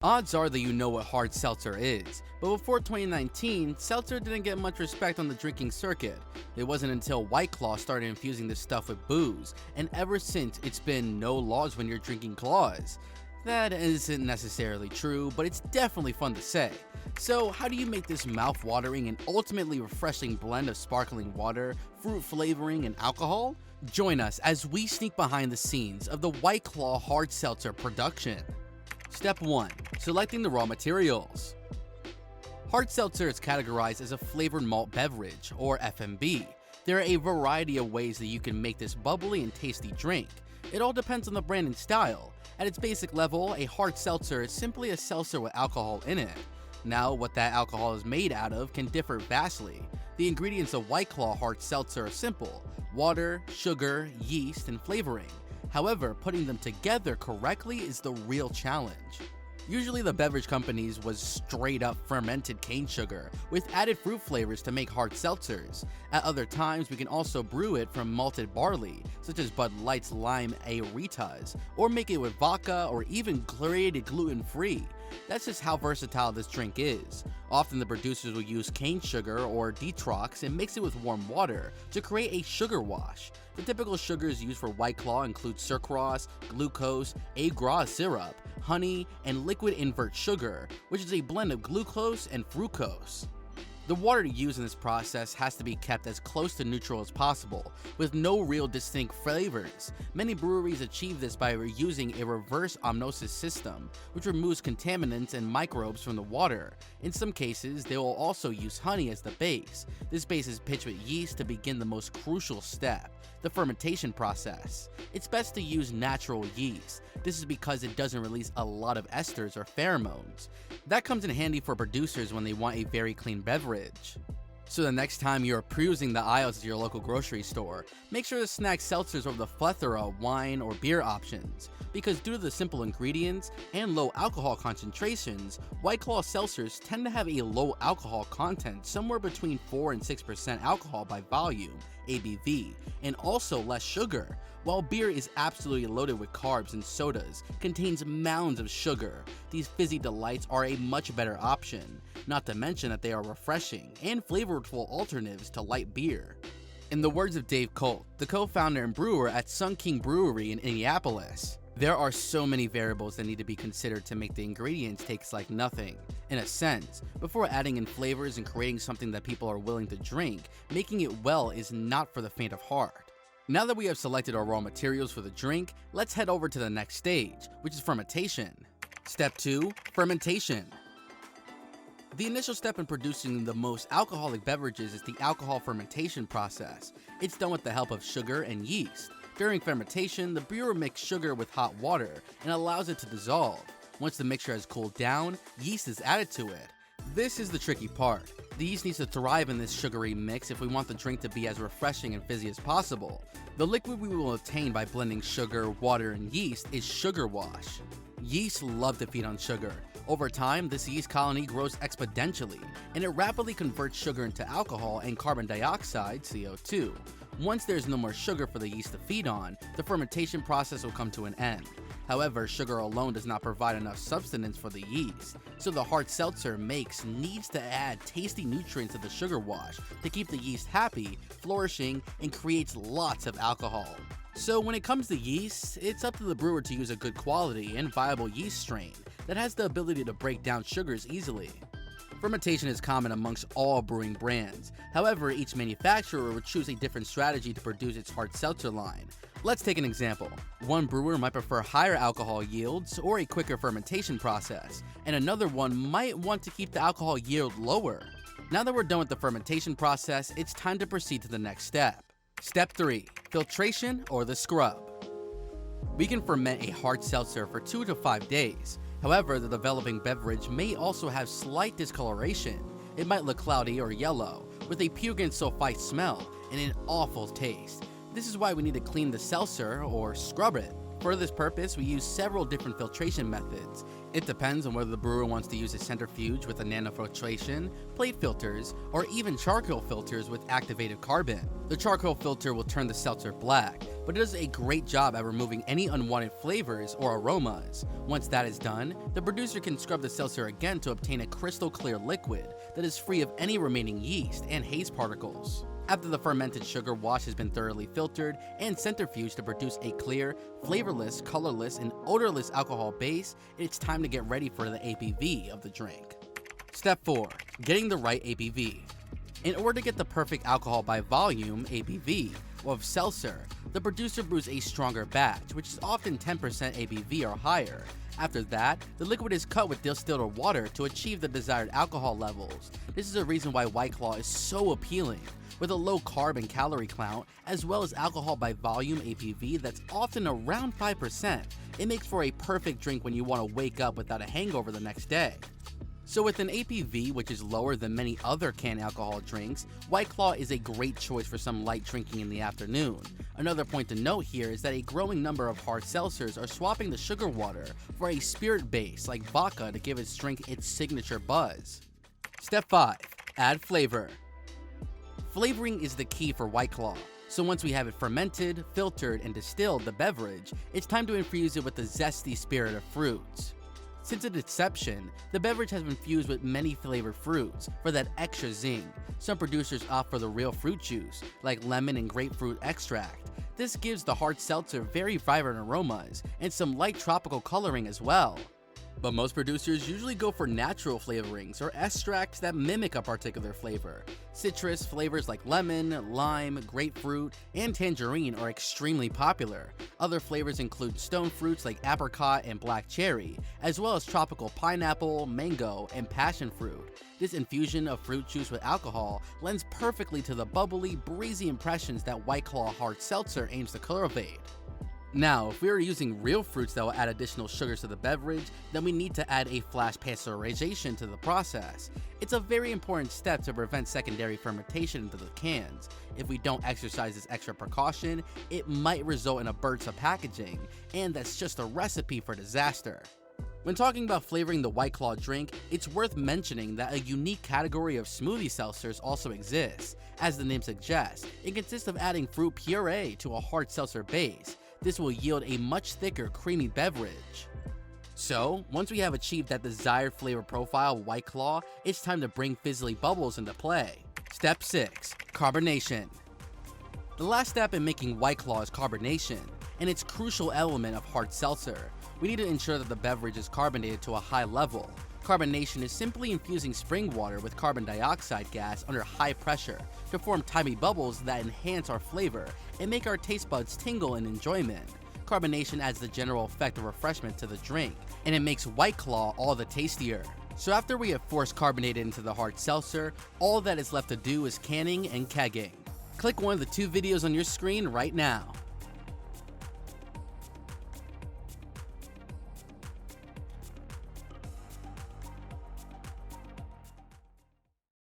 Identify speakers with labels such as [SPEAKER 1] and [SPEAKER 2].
[SPEAKER 1] Odds are that you know what hard seltzer is, but before 2019, seltzer didn't get much respect on the drinking circuit. It wasn't until White Claw started infusing this stuff with booze, and ever since it's been no laws when you're drinking claws. That isn't necessarily true, but it's definitely fun to say. So how do you make this mouth-watering and ultimately refreshing blend of sparkling water, fruit flavoring, and alcohol? Join us as we sneak behind the scenes of the White Claw hard seltzer production. Step 1. Selecting the raw materials. Hard seltzer is categorized as a flavored malt beverage, or FMB. There are a variety of ways that you can make this bubbly and tasty drink. It all depends on the brand and style. At its basic level, a hard seltzer is simply a seltzer with alcohol in it. Now, what that alcohol is made out of can differ vastly. The ingredients of White Claw hard seltzer are simple: water, sugar, yeast, and flavoring. However, putting them together correctly is the real challenge. Usually the beverage companies was straight up fermented cane sugar with added fruit flavors to make hard seltzers. At other times we can also brew it from malted barley, such as Bud Light's Lime Aeritas, or make it with vodka or even create it gluten-free. That's just how versatile this drink is. Often the producers will use cane sugar or detox and mix it with warm water to create a sugar wash. The typical sugars used for White Claw include sucrose, glucose, agave syrup, honey, and liquid invert sugar, which is a blend of glucose and fructose. The water used in this process has to be kept as close to neutral as possible, with no real distinct flavors. Many breweries achieve this by using a reverse osmosis system, which removes contaminants and microbes from the water. In some cases, they will also use honey as the base. This base is pitched with yeast to begin the most crucial step, the fermentation process. It's best to use natural yeast. This is because it doesn't release a lot of esters or pheromones. That comes in handy for producers when they want a very clean beverage. So the next time you're perusing the aisles at your local grocery store, make sure to snag seltzers over the plethora of wine or beer options, because due to the simple ingredients and low alcohol concentrations, White Claw seltzers tend to have a low alcohol content, somewhere between 4 and 6% alcohol by volume, ABV, and also less sugar. While beer is absolutely loaded with carbs and sodas, contains mounds of sugar, these fizzy delights are a much better option, not to mention that they are refreshing and flavorful alternatives to light beer. In the words of Dave Colt, the co-founder and brewer at Sun King Brewery in Indianapolis, there are so many variables that need to be considered to make the ingredients taste like nothing. In a sense, before adding in flavors and creating something that people are willing to drink, making it well is not for the faint of heart. Now that we have selected our raw materials for the drink, let's head over to the next stage, which is fermentation. Step 2. Fermentation. The initial step in producing the most alcoholic beverages is the alcohol fermentation process. It's done with the help of sugar and yeast. During fermentation, the brewer mixes sugar with hot water and allows it to dissolve. Once the mixture has cooled down, yeast is added to it. This is the tricky part. The yeast needs to thrive in this sugary mix if we want the drink to be as refreshing and fizzy as possible. The liquid we will obtain by blending sugar, water, and yeast is sugar wash. Yeast love to feed on sugar. Over time, this yeast colony grows exponentially, and it rapidly converts sugar into alcohol and carbon dioxide, CO2. Once there's no more sugar for the yeast to feed on, the fermentation process will come to an end. However, sugar alone does not provide enough substance for the yeast, so the hard seltzer makes needs to add tasty nutrients to the sugar wash to keep the yeast happy, flourishing, and creates lots of alcohol. So when it comes to yeast, it's up to the brewer to use a good quality and viable yeast strain that has the ability to break down sugars easily. Fermentation is common amongst all brewing brands. However, each manufacturer will choose a different strategy to produce its hard seltzer line. Let's take an example. One brewer might prefer higher alcohol yields or a quicker fermentation process, and another one might want to keep the alcohol yield lower. Now that we're done with the fermentation process, it's time to proceed to the next step. Step 3. Filtration or the scrub. We can ferment a hard seltzer for 2 to 5 days. However, the developing beverage may also have slight discoloration. It might look cloudy or yellow, with a pungent sulfite smell and an awful taste. This is why we need to clean the seltzer or scrub it. For this purpose, we use several different filtration methods. It depends on whether the brewer wants to use a centrifuge with a nanofiltration, plate filters, or even charcoal filters with activated carbon. The charcoal filter will turn the seltzer black. but it does a great job at removing any unwanted flavors or aromas. Once that is done, the producer can scrub the seltzer again to obtain a crystal clear liquid that is free of any remaining yeast and haze particles. After the fermented sugar wash has been thoroughly filtered and centrifuged to produce a clear, flavorless, colorless, and odorless alcohol base, it's time to get ready for the ABV of the drink. Step 4. Getting the right ABV. In order to get the perfect alcohol by volume (ABV) of seltzer, the producer brews a stronger batch, which is often 10% ABV or higher. After that, the liquid is cut with distilled water to achieve the desired alcohol levels. This is a reason why White Claw is so appealing. With a low carb and calorie count, as well as alcohol by volume ABV that's often around 5%, it makes for a perfect drink when you want to wake up without a hangover the next day. So with an ABV which is lower than many other canned alcohol drinks, White Claw is a great choice for some light drinking in the afternoon. Another point to note here is that a growing number of hard seltzers are swapping the sugar water for a spirit base like vodka to give its drink its signature buzz. Step 5. Add flavor. Flavoring is the key for White Claw. So once we have it fermented, filtered, and distilled the beverage, it's time to infuse it with the zesty spirit of fruits. Since its inception, the beverage has been fused with many flavored fruits for that extra zing. Some producers opt for the real fruit juice, like lemon and grapefruit extract. This gives the hard seltzer very vibrant aromas and some light tropical coloring as well. But most producers usually go for natural flavorings or extracts that mimic a particular flavor. Citrus flavors like lemon, lime, grapefruit, and tangerine are extremely popular. Other flavors include stone fruits like apricot and black cherry, as well as tropical pineapple, mango, and passion fruit. This infusion of fruit juice with alcohol lends perfectly to the bubbly, breezy impressions that White Claw hard seltzer aims to cultivate. Now, if we are using real fruits that will add additional sugars to the beverage, then we need to add a flash pasteurization to the process. It's a very important step to prevent secondary fermentation into the cans. If we don't exercise this extra precaution, it might result in a burst of packaging, and that's just a recipe for disaster. When talking about flavoring the White Claw drink, it's worth mentioning that a unique category of smoothie seltzers also exists. As the name suggests, it consists of adding fruit puree to a hard seltzer base. This will yield a much thicker, creamy beverage. So, once we have achieved that desired flavor profile of White Claw, it's time to bring fizzly bubbles into play. Step 6. Carbonation. The last step in making White Claw is carbonation, and it's a crucial element of hard seltzer. We need to ensure that the beverage is carbonated to a high level. Carbonation is simply infusing spring water with carbon dioxide gas under high pressure to form tiny bubbles that enhance our flavor and make our taste buds tingle in enjoyment. Carbonation adds the general effect of refreshment to the drink, and it makes White Claw all the tastier. So after we have forced carbonated into the hard seltzer, all that is left to do is canning and kegging. Click one of the 2 videos on your screen right now.